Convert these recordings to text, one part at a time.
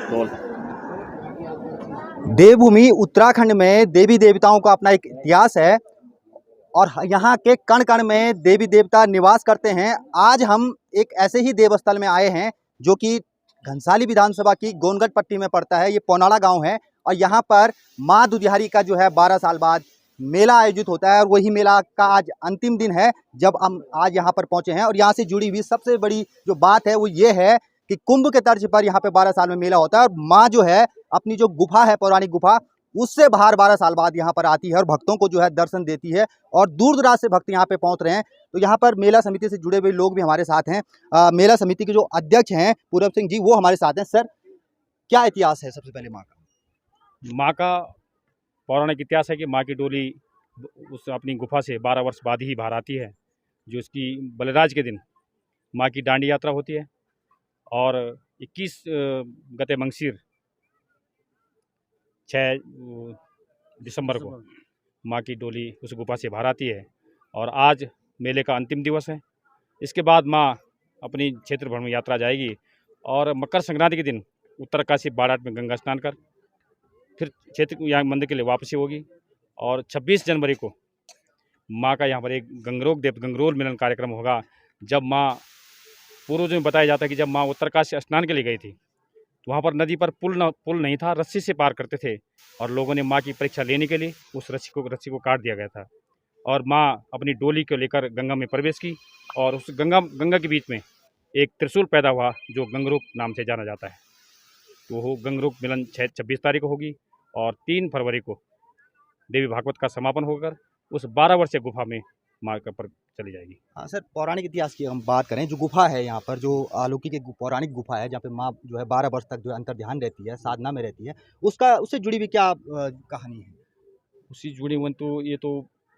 बोल। देवभूमि उत्तराखंड में देवी देवताओं का अपना एक इतिहास है और यहाँ के कण कण में देवी देवता निवास करते हैं। आज हम एक ऐसे ही देवस्थल में आए हैं जो कि घनसाली विधानसभा की गोनगढ़ पट्टी में पड़ता है। ये पौनाड़ा गांव है और यहाँ पर माँ दुधियारी का जो है 12 साल बाद मेला आयोजित होता है और वही मेला का आज अंतिम दिन है जब हम आज यहाँ पर पहुँचे हैं। और यहाँ से जुड़ी हुई सबसे बड़ी जो बात है वो ये है कि कुंभ के तर्ज पर यहाँ पे 12 साल में मेला होता है और माँ जो है अपनी जो गुफा है, पौराणिक गुफा, उससे बाहर 12 साल बाद यहाँ पर आती है और भक्तों को जो है दर्शन देती है और दूर दराज से भक्त यहाँ पे पहुँच रहे हैं। तो यहाँ पर मेला समिति से जुड़े हुए लोग भी हमारे साथ हैं। मेला समिति के जो अध्यक्ष हैं पूरब सिंह जी, वो हमारे साथ हैं। सर, क्या इतिहास है सबसे पहले माँ का पौराणिक इतिहास है कि माँ की डोली उस अपनी गुफा से 12 वर्ष बाद ही बाहर आती है, जो उसकी बलिराज के दिन माँ की डांडी यात्रा होती है और 21 गते मंगसीर 6 दिसंबर को माँ की डोली उस गुफा से बाहर आती है और आज मेले का अंतिम दिवस है। इसके बाद माँ अपनी क्षेत्र भर में यात्रा जाएगी और मकर संक्रांति के दिन उत्तरकाशी बाड़ाट में गंगा स्नान कर फिर क्षेत्र यहाँ मंदिर के लिए वापसी होगी और 26 जनवरी को माँ का यहाँ पर एक गंगरोल मिलन कार्यक्रम होगा। जब माँ, पूर्वजों में बताया जाता है कि जब माँ उत्तरकाशी स्नान के लिए गई थी तो वहाँ पर नदी पर पुल नहीं था, रस्सी से पार करते थे और लोगों ने माँ की परीक्षा लेने के लिए उस रस्सी को काट दिया गया था और माँ अपनी डोली को लेकर गंगा में प्रवेश की और उस गंगा के बीच में एक त्रिशूल पैदा हुआ जो गंगरूप नाम से जाना जाता है। तो वो गंगरूप मिलन 26 तारीख को होगी और 3 फरवरी को देवी भागवत का समापन होकर उस 12 वर्षीय गुफा में माँ का पर चली जाएगी। हाँ सर, पौराणिक इतिहास की हम बात करें, जो गुफा है यहाँ पर, जो अलौकिक एक पौराणिक गुफा है जहाँ पे माँ जो है 12 वर्ष तक जो है अंतर ध्यान रहती है, साधना में रहती है, उससे जुड़ी हुई क्या कहानी है? उससे जुड़ी हुई तो ये तो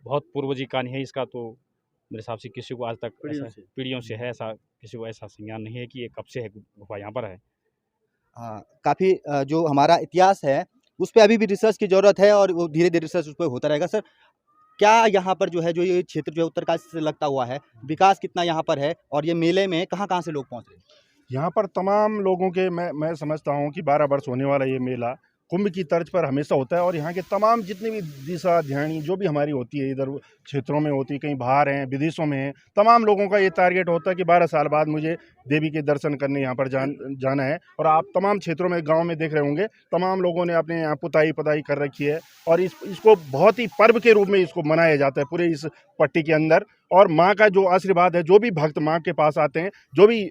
बहुत पूर्वजी कहानी है। इसका तो मेरे हिसाब से किसी को आज तक पीढ़ियों से है, ऐसा किसी को ऐसा संज्ञान नहीं है कि ये कब से है गुफा यहाँ पर है। हाँ, काफ़ी जो हमारा इतिहास है उस पर अभी भी रिसर्च की ज़रूरत है और वो धीरे धीरे रिसर्च उस पर होता रहेगा। सर, क्या यहाँ पर जो है, जो ये क्षेत्र जो है उत्तरकाशी से लगता हुआ है, विकास कितना यहाँ पर है और ये मेले में कहाँ से लोग पहुँच रहे हैं? यहाँ पर तमाम लोगों के मैं समझता हूँ कि 12 वर्ष होने वाला ये मेला कुंभ की तर्ज पर हमेशा होता है और यहाँ के तमाम जितनी भी दिशा ध्यानी जो भी हमारी होती है, इधर क्षेत्रों में होती है, कहीं बाहर हैं, विदेशों में हैं, तमाम लोगों का ये टारगेट होता है कि 12 साल बाद मुझे देवी के दर्शन करने यहाँ पर जाना है। और आप तमाम क्षेत्रों में, गांव में देख रहे होंगे, तमाम लोगों ने अपने यहाँ पुताई कर रखी है और इसको बहुत ही पर्व के रूप में इसको मनाया जाता है पूरे इस पट्टी के अंदर। और माँ का जो आशीर्वाद है, जो भी भक्त माँ के पास आते हैं, जो भी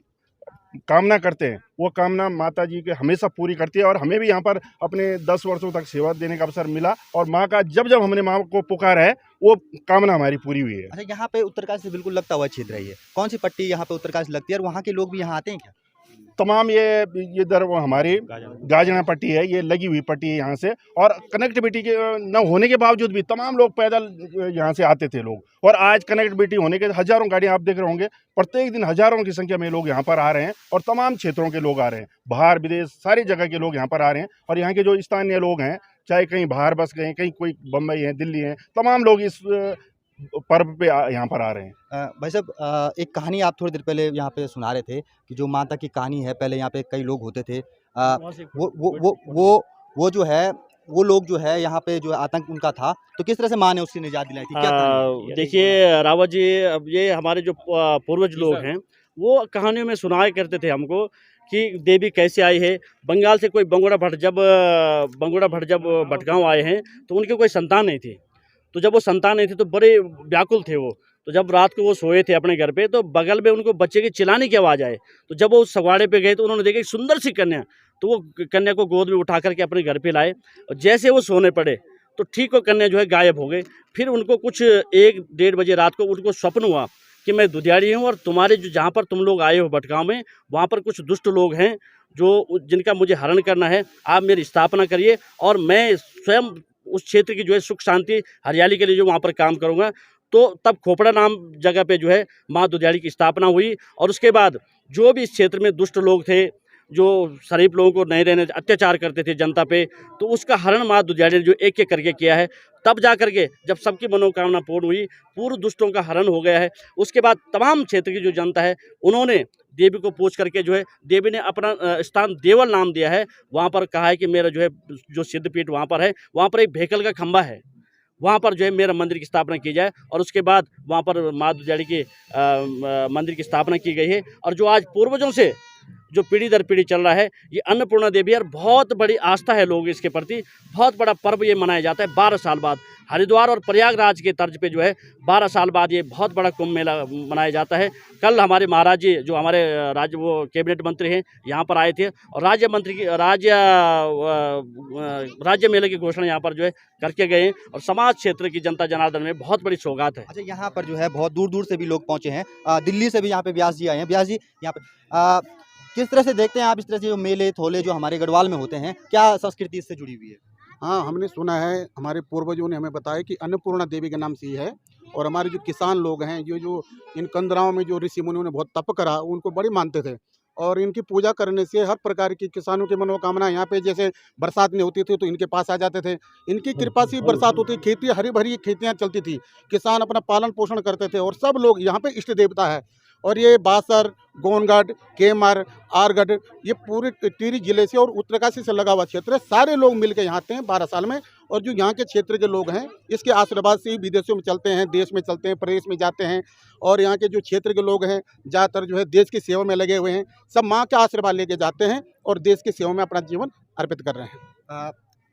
कामना करते हैं, वो कामना माता जी के हमेशा पूरी करती है। और हमें भी यहाँ पर अपने 10 वर्षों तक सेवा देने का अवसर मिला और माँ का जब हमने माँ को पुकारा है वो कामना हमारी पूरी हुई है। अच्छा, यहाँ पे उत्तरकाशी से बिल्कुल लगता हुआ क्षेत्र है, ये कौन सी पट्टी यहाँ पे उत्तरकाशी लगती है और वहाँ के लोग भी यहाँ आते हैं क्या? तमाम ये इधर वो हमारी गाजना पट्टी है, ये लगी हुई पट्टी है यहाँ से। और कनेक्टिविटी के न होने के बावजूद भी तमाम लोग पैदल यहाँ से आते थे लोग, और आज कनेक्टिविटी होने के हज़ारों गाड़ियाँ आप देख रहे होंगे, प्रत्येक दिन हज़ारों की संख्या में लोग यहाँ पर आ रहे हैं और तमाम क्षेत्रों के लोग आ रहे हैं, बाहर विदेश सारी जगह के लोग यहाँ पर आ रहे हैं। और यहाँ के जो स्थानीय लोग हैं, चाहे कहीं बाहर बस गए, कहीं कोई बम्बई है, दिल्ली है, तमाम लोग इस पर्व पे यहाँ पर आ रहे हैं। भाई साहब, एक कहानी आप थोड़ी देर पहले यहाँ पे सुना रहे थे कि जो माता की कहानी है, पहले यहाँ पे कई लोग होते थे, वो जो है, वो लोग जो है यहाँ पे जो आतंक उनका था, तो किस तरह से माँ ने उसकी निजात दिलाई थी? क्या देखिए रावत जी, अब ये हमारे जो पूर्वज लोग हैं वो कहानियों में सुनाया करते थे हमको कि देवी कैसे आई है। बंगाल से कोई बंगुड़ा भट्ट जब भटगांव आए हैं तो उनकी कोई संतान नहीं थी, तो जब वो संतान नहीं थी तो बड़े व्याकुल थे वो। तो जब रात को वो सोए थे अपने घर पे, तो बगल में उनको बच्चे की चिल्लाने की आवाज़ आए, तो जब वो सगवाड़े पे गए तो उन्होंने देखा एक सुंदर सी कन्या, तो वो कन्या को गोद में उठा करके अपने घर पे लाए और जैसे वो सोने पड़े तो ठीक वो कन्या जो है गायब हो गई। फिर उनको कुछ 1-1:30 बजे रात को उनको स्वप्न हुआ कि मैं दुधियारी हूँ और तुम्हारे जो जहाँ पर तुम लोग आए हो भटगांव में, वहाँ पर कुछ दुष्ट लोग हैं जो जिनका मुझे हरण करना है, आप मेरी स्थापना करिए और मैं स्वयं उस क्षेत्र की जो है सुख शांति हरियाली के लिए जो वहाँ पर काम करूँगा। तो तब खोपड़ा नाम जगह पे जो है माँ दुधियारी की स्थापना हुई और उसके बाद जो भी इस क्षेत्र में दुष्ट लोग थे जो शरीफ लोगों को नहीं रहने अत्याचार करते थे जनता पे, तो उसका हरण माँ दुधियाड़ी ने जो एक एक करके किया है, तब जा करके जब सबकी मनोकामना पूर्ण हुई, पूर्व दुष्टों का हरण हो गया है। उसके बाद तमाम क्षेत्र की जो जनता है उन्होंने देवी को पूछ करके जो है देवी ने अपना स्थान देवल नाम दिया है। वहाँ पर कहा है कि मेरा जो है जो सिद्धपीठ वहाँ पर है, वहाँ पर एक भेकल का खंभा है, वहाँ पर जो है मेरा मंदिर की स्थापना की जाए और उसके बाद वहाँ पर माँ दुधियाड़ी के मंदिर की स्थापना की गई है। और जो आज पूर्वजों से जो पीढ़ी दर पीढ़ी चल रहा है, ये अन्नपूर्णा देवी और बहुत बड़ी आस्था है लोग इसके प्रति। बहुत बड़ा पर्व ये मनाया जाता है 12 साल बाद। हरिद्वार और प्रयागराज के तर्ज पे जो है 12 साल बाद ये बहुत बड़ा कुंभ मेला मनाया जाता है। कल हमारे महाराज जी जो हमारे राज्य वो कैबिनेट मंत्री हैं यहाँ पर आए थे और राज्य मेले की घोषणा यहाँ पर जो है करके गए हैं और समाज क्षेत्र की जनता जनार्दन में बहुत बड़ी सौगात है। अच्छा, यहाँ पर जो है बहुत दूर दूर से भी लोग पहुंचे हैं, दिल्ली से भी यहाँ पे व्यास जी आए हैं। व्यास जी, यहाँ पे किस तरह से देखते हैं आप इस तरह से जो मेले थोले जो हमारे गढ़वाल में होते हैं, क्या संस्कृति इससे जुड़ी हुई है? हाँ, हमने सुना है, हमारे पूर्वजों ने हमें बताया कि अन्नपूर्णा देवी के नाम से ही है। और हमारे जो किसान लोग हैं, ये जो इन कंदराओं में जो ऋषि मुनियों ने बहुत तप करा, उनको बड़ी मानते थे। और इनकी पूजा करने से हर प्रकार की किसानों की मनोकामना, यहाँ पे जैसे बरसात नहीं होती थी तो इनके पास आ जाते थे। इनकी कृपा से बरसात होती, खेती हरी भरी खेतियाँ चलती थी, किसान अपना पालन पोषण करते थे और सब लोग यहाँ पे इष्ट देवता है। और ये बासर, गोनगढ़, केमर, आरगढ़, ये पूरे टिहरी जिले से और उत्तरकाशी से लगा हुआ क्षेत्र है। सारे लोग मिलकर यहाँ आते हैं 12 साल में। और जो यहाँ के क्षेत्र के लोग हैं, इसके आशीर्वाद से ही विदेशों में चलते हैं, देश में चलते हैं, प्रदेश में जाते हैं। और यहाँ के जो क्षेत्र के लोग हैं ज़्यादातर जो है देश की सेवा में लगे हुए हैं, सब माँ का आशीर्वाद लेके जाते हैं और देश की सेवा में अपना जीवन अर्पित कर रहे हैं।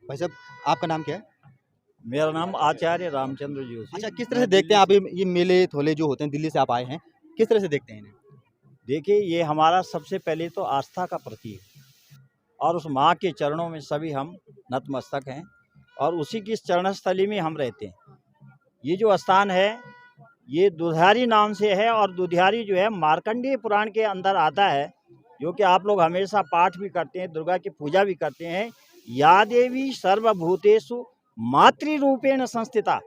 भाई साहब, आपका नाम क्या है? मेरा नाम आचार्य रामचंद्र जोशी। अच्छा, किस तरह से देखते हैं आप ये मेले थोले जो होते हैं, दिल्ली से आप आए हैं, किस तरह से देखते हैं इन्हें? देखिए, ये हमारा सबसे पहले तो आस्था का प्रतीक है और उस माँ के चरणों में सभी हम नतमस्तक हैं और उसी की चरणस्थली में हम रहते हैं। ये जो स्थान है ये दुधियारी नाम से है और दुधियारी जो है मार्कंडेय पुराण के अंदर आता है, जो कि आप लोग हमेशा पाठ भी करते हैं, दुर्गा की पूजा भी करते हैं। या देवी सर्वभूतेषु मातृरूपेण संस्थिता।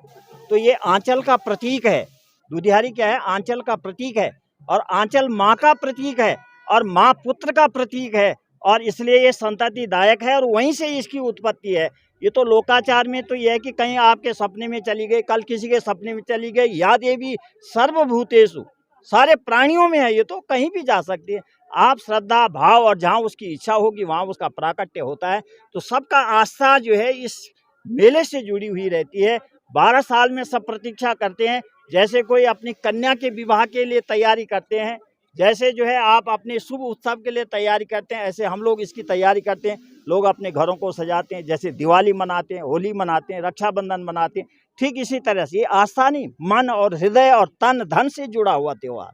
तो ये आंचल का प्रतीक है। दुधियारी क्या है? आंचल का प्रतीक है और आंचल माँ का प्रतीक है और माँ पुत्र का प्रतीक है और इसलिए ये संततिदायक है और वहीं से इसकी उत्पत्ति है। ये तो लोकाचार में तो ये है कि कहीं आपके सपने में चली गई, कल किसी के सपने में चली गई। या देवी सर्वभूतेषु, सारे प्राणियों में है, ये तो कहीं भी जा सकती है। आप श्रद्धा भाव और जहाँ उसकी इच्छा होगी वहाँ उसका प्राकट्य होता है। तो सबका आस्था जो है इस मेले से जुड़ी हुई रहती है। 12 साल में सब प्रतीक्षा करते हैं। जैसे कोई अपनी कन्या के विवाह के लिए तैयारी करते हैं, जैसे जो है आप अपने शुभ उत्सव के लिए तैयारी करते हैं, ऐसे हम लोग इसकी तैयारी करते हैं। लोग अपने घरों को सजाते हैं, जैसे दिवाली मनाते हैं, होली मनाते हैं, रक्षाबंधन मनाते हैं। ठीक इसी तरह से ये आस्था नहीं, मन और हृदय और तन धन से जुड़ा हुआ त्यौहार।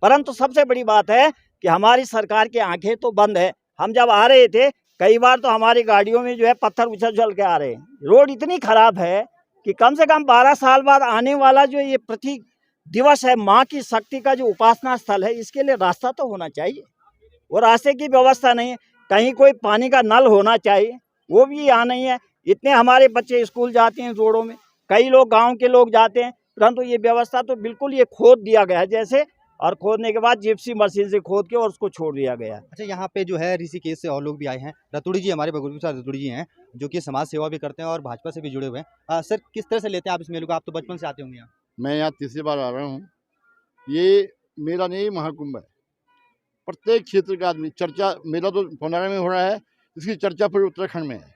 परंतु सबसे बड़ी बात है कि हमारी सरकार की आंखें तो बंद है। हम जब आ रहे थे कई बार तो हमारी गाड़ियों में जो है पत्थर उछल के आ रहे हैं। रोड इतनी खराब है कि कम से कम 12 साल बाद आने वाला जो ये प्रतीक दिवस है, माँ की शक्ति का जो उपासना स्थल है, इसके लिए रास्ता तो होना चाहिए। वो रास्ते की व्यवस्था नहीं है। कहीं कोई पानी का नल होना चाहिए, वो भी यहाँ नहीं है। इतने हमारे बच्चे स्कूल जाते हैं रोडों में, कई लोग गांव के लोग जाते हैं, परंतु ये व्यवस्था तो बिल्कुल ये खोद दिया गया है जैसे, और खोदने के बाद जिप्सी मशीन से खोद के और उसको छोड़ दिया गया। अच्छा, यहाँ पे जो है ऋषिकेश से और लोग भी आए हैं। रतुड़ी जी, हमारे भगवती प्रसाद रतुड़ी जी हैं, जो कि समाज सेवा भी करते हैं और भाजपा से भी जुड़े हुए हैं। सर, किस तरह से लेते हैं आप इस मेले को? आप तो बचपन से आते होंगे यहाँ। मैं यहाँ तीसरी बार आ रहा हूँ। ये मेला नहीं, महाकुंभ है। प्रत्येक क्षेत्र का आदमी चर्चा, मेला तो पौनारा में हो रहा है, इसकी चर्चा पूरे उत्तराखंड में है।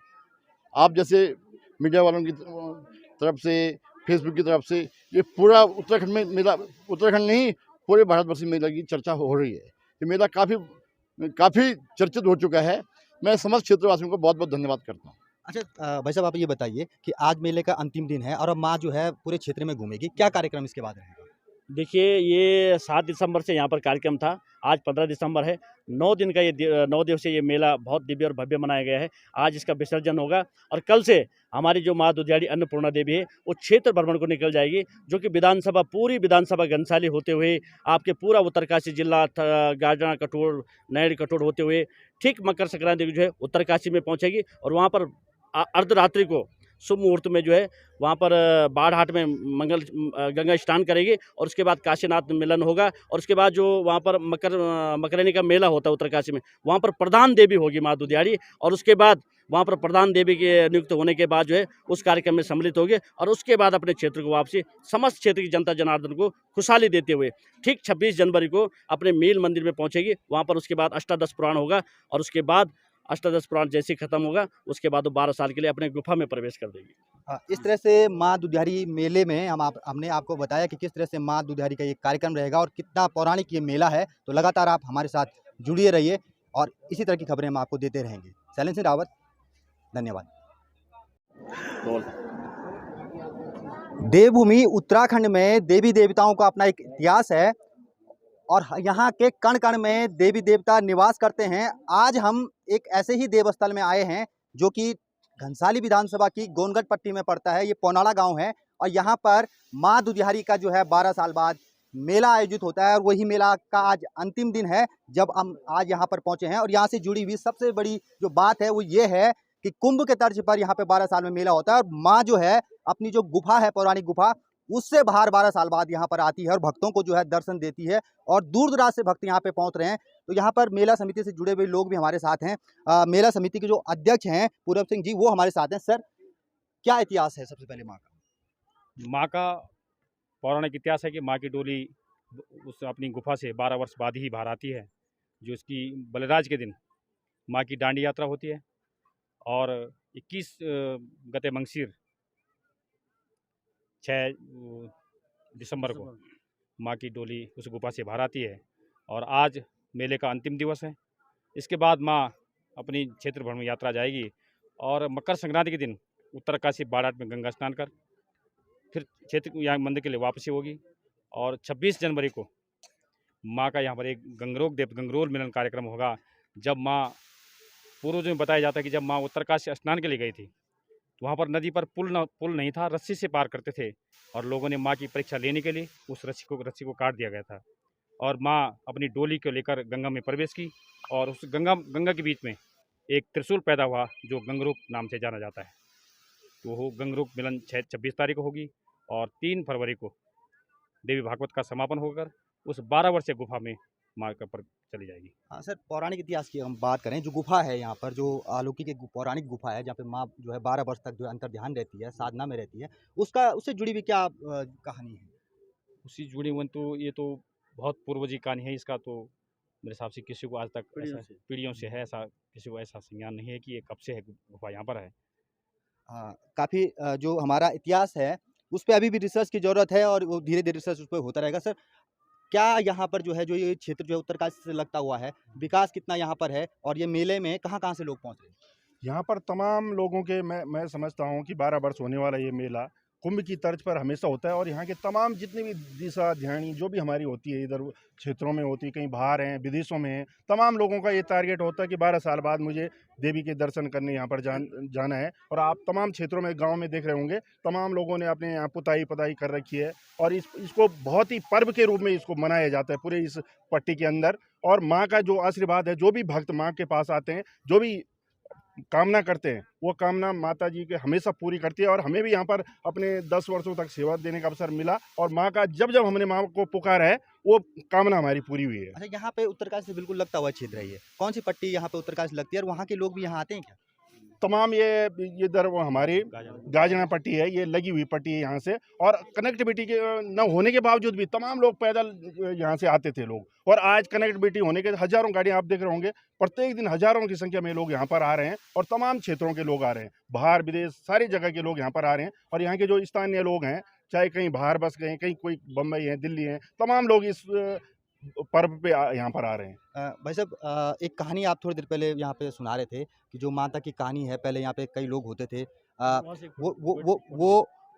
आप जैसे मीडिया वालों की तरफ से, फेसबुक की तरफ से, ये पूरा उत्तराखंड में मेला, उत्तराखंड नहीं पूरे भारतवर्ष में मेला की चर्चा हो रही है। ये मेला काफ़ी चर्चित हो चुका है। मैं समस्त क्षेत्रवासियों को बहुत बहुत धन्यवाद करता हूँ। अच्छा भाई साहब, आप ये बताइए कि आज मेले का अंतिम दिन है और अब माँ जो है पूरे क्षेत्र में घूमेगी, क्या कार्यक्रम इसके बाद रहेगा? देखिए, ये 7 दिसंबर से यहाँ पर कार्यक्रम था, आज 15 दिसंबर है। 9 दिन का ये 9 दिवसीय ये मेला बहुत दिव्य और भव्य मनाया गया है। आज इसका विसर्जन होगा और कल से हमारी जो माँ दुधियाड़ी अन्नपूर्णा देवी है वो क्षेत्र भ्रमण को निकल जाएगी, जो कि विधानसभा, पूरी विधानसभा घनसाली होते हुए आपके पूरा उत्तरकाशी जिला, गाजना कठोर, नैड कठोर होते हुए ठीक मकर संक्रांति जो है उत्तरकाशी में पहुँचेगी और वहाँ पर अर्धरात्रि को शुभ मुहूर्त में जो है वहाँ पर बाढ़ में गंगा स्नान करेगी और उसके बाद काशीनाथ मिलन होगा। और उसके बाद जो वहाँ पर मकरनी का मेला होता है उत्तरकाशी में, वहाँ पर प्रधान देवी होगी माँ दुधियारी। और उसके बाद वहाँ पर प्रधान देवी के नियुक्त होने के बाद जो है उस कार्यक्रम में सम्मिलित होगी और उसके बाद अपने क्षेत्र को वापसी समस्त क्षेत्र की जनता जनार्दन को खुशहाली देते हुए ठीक 26 जनवरी को अपने मील मंदिर में पहुंचेगी। वहाँ पर उसके बाद अष्टादश पुराण होगा और उसके बाद अष्टादश पुराण जैसे ही खत्म होगा उसके बाद वो 12 साल के लिए अपने गुफा में प्रवेश कर देगी। इस तरह से माँ दुधियारी मेले में हमने आपको बताया कि किस तरह से माँ दुधियारी का ये कार्यक्रम रहेगा और कितना पौराणिक ये मेला है। तो लगातार आप हमारे साथ जुड़िए रहिए और इसी तरह की खबरें हम आपको देते रहेंगे। शैलेंद्र सिंह रावत, धन्यवाद। देवभूमि उत्तराखंड में देवी देवताओं का अपना एक इतिहास है और यहाँ के कण कण में देवी देवता निवास करते हैं। आज हम एक ऐसे ही देवस्थल में आए हैं जो कि घनसाली विधानसभा की गोनगढ़ पट्टी में पड़ता है। ये पौनाड़ा गांव है और यहाँ पर माँ दुधियारी का जो है 12 साल बाद मेला आयोजित होता है और वही मेला का आज अंतिम दिन है जब हम आज यहाँ पर पहुँचे हैं। और यहाँ से जुड़ी हुई सबसे बड़ी जो बात है वो ये है कि कुंभ के तर्ज पर यहाँ पे 12 साल में मेला होता है और माँ जो है अपनी जो गुफा है, पौराणिक गुफा, उससे बाहर 12 साल बाद यहाँ पर आती है और भक्तों को जो है दर्शन देती है और दूर दराज से भक्त यहाँ पे पहुँच रहे हैं। तो यहाँ पर मेला समिति से जुड़े हुए लोग भी हमारे साथ हैं। मेला समिति के जो अध्यक्ष हैं पूरब सिंह जी, वो हमारे साथ हैं। सर, क्या इतिहास है सबसे पहले माँ का? माँ का पौराणिक इतिहास है कि माँ की डोली उस अपनी गुफा से 12 वर्ष बाद ही बाहर आती है, जो उसकी बलिराज के दिन माँ की डांडी यात्रा होती है और 21 गते मंगसीर 6 दिसंबर को माँ की डोली उस गुफा से बाहर आती है और आज मेले का अंतिम दिवस है। इसके बाद माँ अपनी क्षेत्र भर में यात्रा जाएगी और मकर संक्रांति के दिन उत्तरकाशी बाड़ाट में गंगा स्नान कर फिर क्षेत्र यहाँ मंदिर के लिए वापसी होगी। और 26 जनवरी को माँ का यहाँ पर एक गंगरोल मिलन कार्यक्रम होगा। जब माँ, पूर्वजों में बताया जाता है कि जब माँ उत्तरकाशी स्नान के लिए गई थी तो वहाँ पर नदी पर पुल नहीं था, रस्सी से पार करते थे और लोगों ने माँ की परीक्षा लेने के लिए उस रस्सी को काट दिया गया था और माँ अपनी डोली को लेकर गंगा में प्रवेश की और उस गंगा के बीच में एक त्रिशूल पैदा हुआ जो गंगरूप नाम से जाना जाता है। तो वो गंगरूप मिलन 26 तारीख को होगी और 3 फरवरी को देवी भागवत का समापन होकर उस 12 वर्षीय गुफा में माँ पर चली जाएगी। हाँ सर, पौराणिक इतिहास की हम बात करें, जो गुफा है यहाँ पर, जो अलौकिक एक पौराणिक गुफा है जहाँ पे माँ जो है 12 वर्ष तक जो है अंतर ध्यान रहती है, साधना में रहती है, उससे जुड़ी हुई क्या कहानी है? उससे जुड़ी हुई तो ये तो बहुत पूर्वजी कहानी है। इसका तो मेरे हिसाब से किसी को आज तक पीढ़ियों से है, ऐसा किसी को ऐसा संज्ञान नहीं है कि ये कब से है गुफा यहाँ पर है। हाँ, काफ़ी जो हमारा इतिहास है उस पर अभी भी रिसर्च की ज़रूरत है और वो धीरे धीरे रिसर्च उस पर होता रहेगा। सर, क्या यहाँ पर जो है, जो ये क्षेत्र जो है उत्तरकाशी से लगता हुआ है, विकास कितना यहाँ पर है और ये मेले में कहाँ कहाँ से लोग पहुँच रहे हैं? यहाँ पर तमाम लोगों के मैं समझता हूँ कि 12 वर्ष होने वाला ये मेला कुंभ की तर्ज पर हमेशा होता है और यहाँ के तमाम जितनी भी दिशा ध्यानी जो भी हमारी होती है, इधर क्षेत्रों में होती है, कहीं बाहर हैं, विदेशों में हैं, तमाम लोगों का ये टारगेट होता है कि 12 साल बाद मुझे देवी के दर्शन करने यहाँ पर जाना है। और आप तमाम क्षेत्रों में, गांव में देख रहे होंगे, तमाम लोगों ने अपने यहाँ पुताई कर रखी है और इसको बहुत ही पर्व के रूप में इसको मनाया जाता है पूरे इस पट्टी के अंदर। और माँ का जो आशीर्वाद है, जो भी भक्त माँ के पास आते हैं, जो भी कामना करते हैं, वो कामना माता जी के हमेशा पूरी करती है। और हमें भी यहाँ पर अपने 10 वर्षों तक सेवा देने का अवसर मिला और माँ का जब हमने माँ को पुकारा है, वो कामना हमारी पूरी हुई है। अच्छा, यहाँ पे उत्तरकाशी से बिल्कुल लगता हुआ क्षेत्र है, ये कौन सी पट्टी यहाँ पे उत्तरकाशी लगती है और वहाँ के लोग भी यहाँ आते हैं क्या? तमाम ये इधर हमारी गाजना पट्टी है, ये लगी हुई पट्टी है यहाँ से। और कनेक्टिविटी के न होने के बावजूद भी तमाम लोग पैदल यहाँ से आते थे लोग, और आज कनेक्टिविटी होने के हज़ारों गाड़ियाँ आप देख रहे होंगे, प्रत्येक दिन हज़ारों की संख्या में लोग यहाँ पर आ रहे हैं और तमाम क्षेत्रों के लोग आ रहे हैं, बाहर विदेश सारी जगह के लोग यहाँ पर आ रहे हैं। और यहाँ के जो स्थानीय लोग हैं, चाहे कहीं बाहर बस गए, कहीं कोई बम्बई है, दिल्ली है, तमाम लोग इस पर्व पे यहाँ पर आ रहे हैं। भाई साहब, एक कहानी आप थोड़ी देर पहले यहाँ पे सुना रहे थे कि जो माता की कहानी है, पहले यहाँ पे कई लोग होते थे,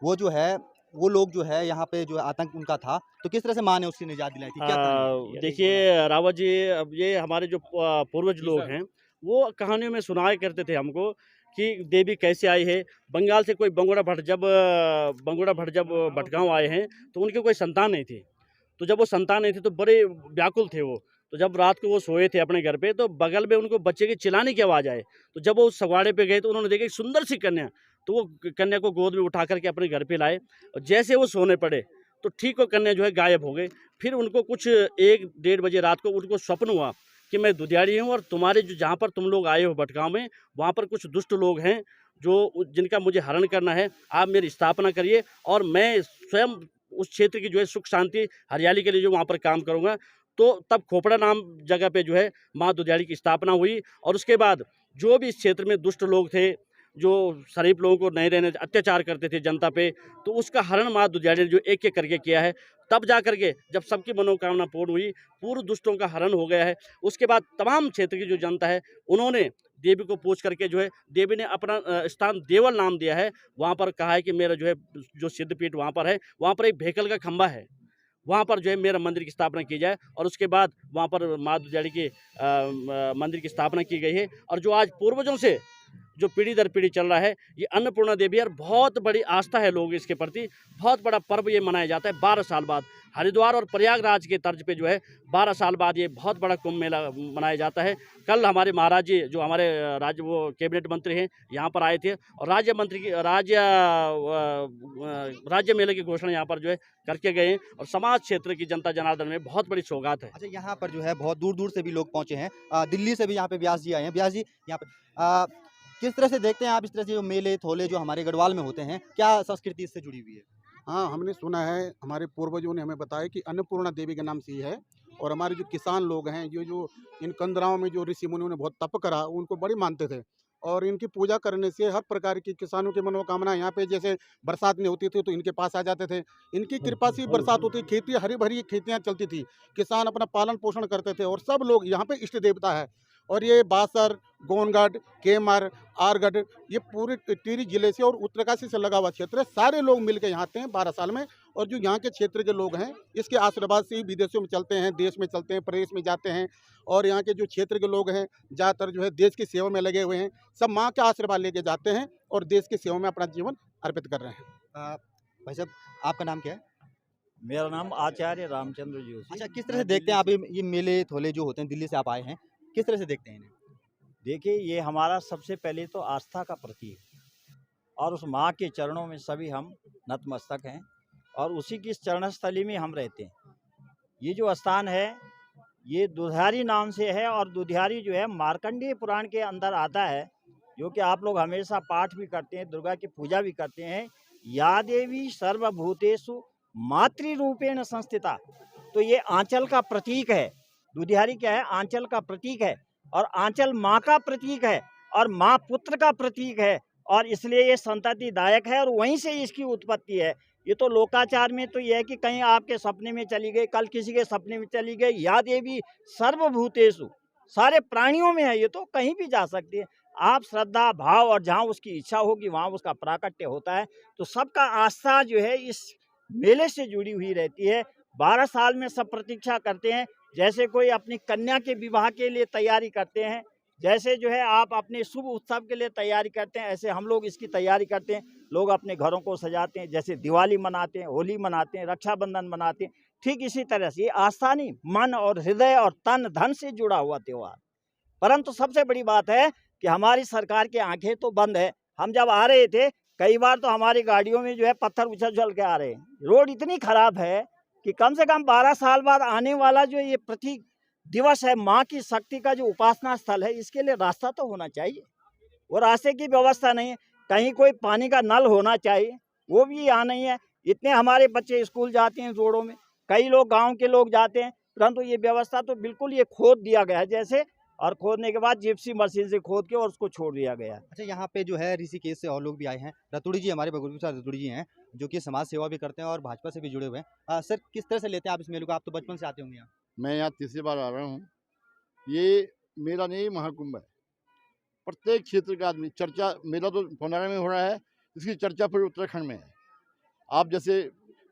वो जो है, वो लोग जो है यहाँ पे जो आतंक उनका था, तो किस तरह से माँ ने उसकी निजात दिलाई थी? क्या देखिए रावत जी, अब ये हमारे जो पूर्वज लोग हैं वो कहानियों में सुनाया करते थे हमको कि देवी कैसे आई है। बंगाल से कोई बंगोड़ा भट्ट जब भटगांव आए हैं तो उनके कोई संतान नहीं थी। तो जब वो संतान नहीं थी तो बड़े व्याकुल थे वो। तो जब रात को वो सोए थे अपने घर पे, तो बगल में उनको बच्चे की चिल्लाने की आवाज़ आए। तो जब वो उस सगवाड़े पे गए तो उन्होंने देखा एक सुंदर सी कन्या। तो वो कन्या को गोद में उठा करके अपने घर पे लाए, और जैसे वो सोने पड़े तो ठीक वो कन्या जो है गायब हो गई। फिर उनको कुछ 1-1:30 बजे रात को उनको स्वप्न हुआ कि मैं दुधियाड़ी हूँ और तुम्हारे जो जहाँ पर तुम लोग आए हो भटगांव में, वहाँ पर कुछ दुष्ट लोग हैं जो जिनका मुझे हरण करना है, आप मेरी स्थापना करिए और मैं स्वयं उस क्षेत्र की जो है सुख शांति हरियाली के लिए जो वहाँ पर काम करूँगा। तो तब खोपड़ा नाम जगह पे जो है माँ दुधियाड़ी की स्थापना हुई, और उसके बाद जो भी इस क्षेत्र में दुष्ट लोग थे, जो शरीफ लोगों को नहीं रहने अत्याचार करते थे जनता पे, तो उसका हरण माँ दुधियाड़ी ने जो एक-एक करके किया है। तब जा कर के जब सबकी मनोकामना पूर्ण हुई, पूर्व दुष्टों का हरण हो गया है, उसके बाद तमाम क्षेत्र की जो जनता है, उन्होंने देवी को पूछ करके जो है देवी ने अपना स्थान देवल नाम दिया है। वहाँ पर कहा है कि मेरा जो है जो सिद्धपीठ वहाँ पर है, वहाँ पर एक भेकल का खंभा है, वहाँ पर जो है मेरा मंदिर की स्थापना की जाए, और उसके बाद वहाँ पर माँ दुधियाड़ी के मंदिर की स्थापना की गई है। और जो आज पूर्वजों से जो पीढ़ी दर पीढ़ी चल रहा है, ये अन्नपूर्णा देवी, और बहुत बड़ी आस्था है लोग इसके प्रति। बहुत बड़ा पर्व ये मनाया जाता है 12 साल बाद। हरिद्वार और प्रयागराज के तर्ज पे जो है 12 साल बाद ये बहुत बड़ा कुंभ मेला मनाया जाता है। कल हमारे महाराज जी जो हमारे राज्य वो कैबिनेट मंत्री हैं यहाँ पर आए थे, और राज्य मेले की घोषणा यहाँ पर जो है करके गए हैं, और समाज क्षेत्र की जनता जनार्दन में बहुत बड़ी सौगात है। अच्छा, यहाँ पर जो है बहुत दूर दूर से भी लोग पहुंचे हैं, दिल्ली से भी यहाँ पे व्यास जी आए हैं। व्यास जी, यहाँ पे किस तरह से देखते हैं आप इस तरह से जो मेले थोले जो हमारे गढ़वाल में होते हैं, क्या संस्कृति इससे जुड़ी हुई है? हाँ, हमने सुना है, हमारे पूर्वजों ने हमें बताया कि अन्नपूर्णा देवी के नाम से ही है। और हमारे जो किसान लोग हैं, जो इन कंदराओं में जो ऋषि मुनियों ने बहुत तप करा, उनको बड़ी मानते थे। और इनकी पूजा करने से हर प्रकार की किसानों की मनोकामना, यहाँ पे जैसे बरसात नहीं होती थी तो इनके पास आ जाते थे। इनकी कृपा से ही बरसात होती, खेती हरी भरी खेतियाँ चलती थी, किसान अपना पालन पोषण करते थे, और सब लोग यहाँ पे इष्ट देवता है। और ये बासर, गोनगढ़, केमर, आरगढ़, ये पूरे टिहरी जिले से और उत्तरकाशी से लगा हुआ क्षेत्र है। सारे लोग मिलकर यहाँ आते हैं 12 साल में। और जो यहाँ के क्षेत्र के लोग हैं, इसके आशीर्वाद से ही विदेशों में चलते हैं, देश में चलते हैं, प्रदेश में जाते हैं। और यहाँ के जो क्षेत्र के लोग हैं, ज़्यादातर जो है देश की सेवा में लगे हुए हैं। सब माँ का आशीर्वाद लेके जाते हैं और देश की सेवा में अपना जीवन अर्पित कर रहे हैं। भाई साहब, आपका नाम क्या है? मेरा नाम आचार्य रामचंद्र जोशी। अच्छा, किस तरह से देखते हैं आप ये मेले थोले जो होते हैं, दिल्ली से आप आए हैं, किस तरह से देखते हैं इन्हें? देखिए, ये हमारा सबसे पहले तो आस्था का प्रतीक है, और उस माँ के चरणों में सभी हम नतमस्तक हैं, और उसी की चरण स्थली में हम रहते हैं। ये जो स्थान है, ये दुधियारी नाम से है, और दुधियारी जो है मार्कंडेय पुराण के अंदर आता है, जो कि आप लोग हमेशा पाठ भी करते हैं, दुर्गा की पूजा भी करते हैं। या देवी सर्वभूतेषु मातृरूपेण संस्थिता। तो ये आंचल का प्रतीक है। दुधियारी क्या है? आंचल का प्रतीक है, और आंचल माँ का प्रतीक है, और माँ पुत्र का प्रतीक है, और इसलिए ये संततिदायक है, और वहीं से इसकी उत्पत्ति है। ये तो लोकाचार में तो ये है कि कहीं आपके सपने में चली गई, कल किसी के सपने में चली गई। या देवी सर्वभूतेषु, सारे प्राणियों में है, ये तो कहीं भी जा सकती है। आप श्रद्धा भाव और जहाँ उसकी इच्छा होगी वहाँ उसका प्राकट्य होता है। तो सबका आस्था जो है इस मेले से जुड़ी हुई रहती है। 12 साल में सब प्रतीक्षा करते हैं। जैसे कोई अपनी कन्या के विवाह के लिए तैयारी करते हैं, जैसे जो है आप अपने शुभ उत्सव के लिए तैयारी करते हैं, ऐसे हम लोग इसकी तैयारी करते हैं। लोग अपने घरों को सजाते हैं, जैसे दिवाली मनाते हैं, होली मनाते हैं, रक्षाबंधन मनाते हैं। ठीक इसी तरह से ये आस्था नहीं, मन और हृदय और तन धन से जुड़ा हुआ त्यौहार। परंतु सबसे बड़ी बात है कि हमारी सरकार की आंखें तो बंद है। हम जब आ रहे थे, कई बार तो हमारी गाड़ियों में जो है पत्थर उछल के आ रहे हैं। रोड इतनी खराब है कि कम से कम 12 साल बाद आने वाला जो ये प्रतीक दिवस है, माँ की शक्ति का जो उपासना स्थल है, इसके लिए रास्ता तो होना चाहिए। वो रास्ते की व्यवस्था नहीं है। कहीं कोई पानी का नल होना चाहिए, वो भी यहाँ नहीं है। इतने हमारे बच्चे स्कूल जाते हैं रोडों में, कई लोग गांव के लोग जाते हैं, परंतु ये व्यवस्था तो बिल्कुल ये खोद दिया गया है जैसे, और खोदने के बाद जिप्सी मशीन से खोद के और उसको छोड़ दिया गया। अच्छा, यहाँ पे जो है ऋषिकेश से और लोग भी आए हैं। रतुड़ी जी हमारे बगल में रतुड़ी जी हैं, जो कि समाज सेवा भी करते हैं और भाजपा से भी जुड़े हुए हैं। सर, किस तरह से लेते हैं आप इस मेले को? आप तो बचपन से आते होंगे यहाँ। मैं यहाँ तीसरी बार आ रहा हूँ। ये मेला नहीं, महाकुंभ है। प्रत्येक क्षेत्र का आदमी चर्चा, मेला तो भंडारा में हो रहा है, इसकी चर्चा पूरे उत्तराखंड में है। आप जैसे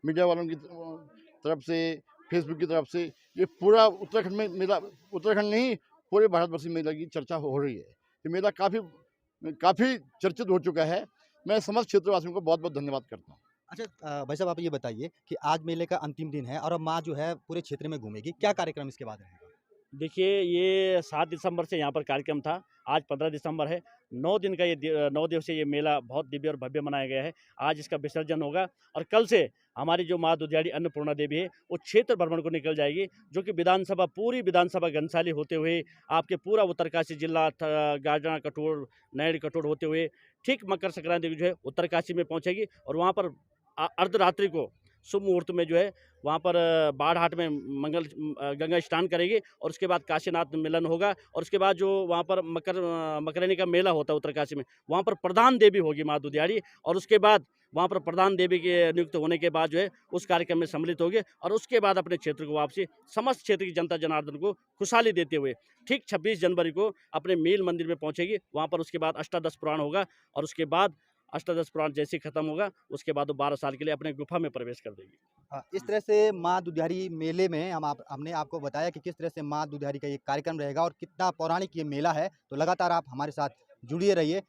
मीडिया वालों की तरफ से, फेसबुक की तरफ से, ये पूरा उत्तराखंड में मेला, उत्तराखंड नहीं पूरे भारतवर्ष में मेला की चर्चा हो रही है। ये मेला काफ़ी चर्चित हो चुका है। मैं समस्त क्षेत्रवासियों को बहुत बहुत धन्यवाद करता हूँ। अच्छा भाई साहब, आप ये बताइए कि आज मेले का अंतिम दिन है और अब माँ जो है पूरे क्षेत्र में घूमेगी, क्या कार्यक्रम इसके बाद रहेगा? देखिए, ये 7 दिसंबर से यहाँ पर कार्यक्रम था। आज 15 दिसंबर है। 9 दिन का 9 दिवसीय ये मेला बहुत दिव्य और भव्य मनाया गया है। आज इसका विसर्जन होगा और कल से हमारी जो माँ दुधियाड़ी अन्नपूर्णा देवी है वो क्षेत्र भ्रमण को निकल जाएगी, जो कि पूरी विधानसभा घनसाली होते हुए आपके पूरा उत्तरकाशी जिला गाजना कठोर नैड कठोर होते हुए ठीक मकर संक्रांति को जो है उत्तरकाशी में पहुंचेगी और वहां पर अर्धरात्रि को शुभ मुहूर्त में जो है वहाँ पर बाढ़ में गंगा स्नान करेगी और उसके बाद काशीनाथ मिलन होगा और उसके बाद जो वहाँ पर मकरनी का मेला होता है उत्तरकाशी में, वहाँ पर प्रधान देवी होगी माँ दुधियाड़ी और उसके बाद वहाँ पर प्रधान देवी के नियुक्त होने के बाद जो है उस कार्यक्रम में सम्मिलित होगी और उसके बाद अपने क्षेत्र को वापसी समस्त क्षेत्र की जनता जनार्दन को खुशहाली देते हुए ठीक 26 जनवरी को अपने मील मंदिर में पहुँचेगी। वहाँ पर उसके बाद अष्टादश पुराण होगा और उसके बाद अष्टादश पुराण जैसे ही खत्म होगा उसके बाद वो 12 साल के लिए अपने गुफा में प्रवेश कर देगी। इस तरह से माँ दुधियारी मेले में हमने आपको बताया कि किस तरह से माँ दुधियारी का ये कार्यक्रम रहेगा और कितना पौराणिक ये मेला है। तो लगातार आप हमारे साथ जुड़िए रहिए।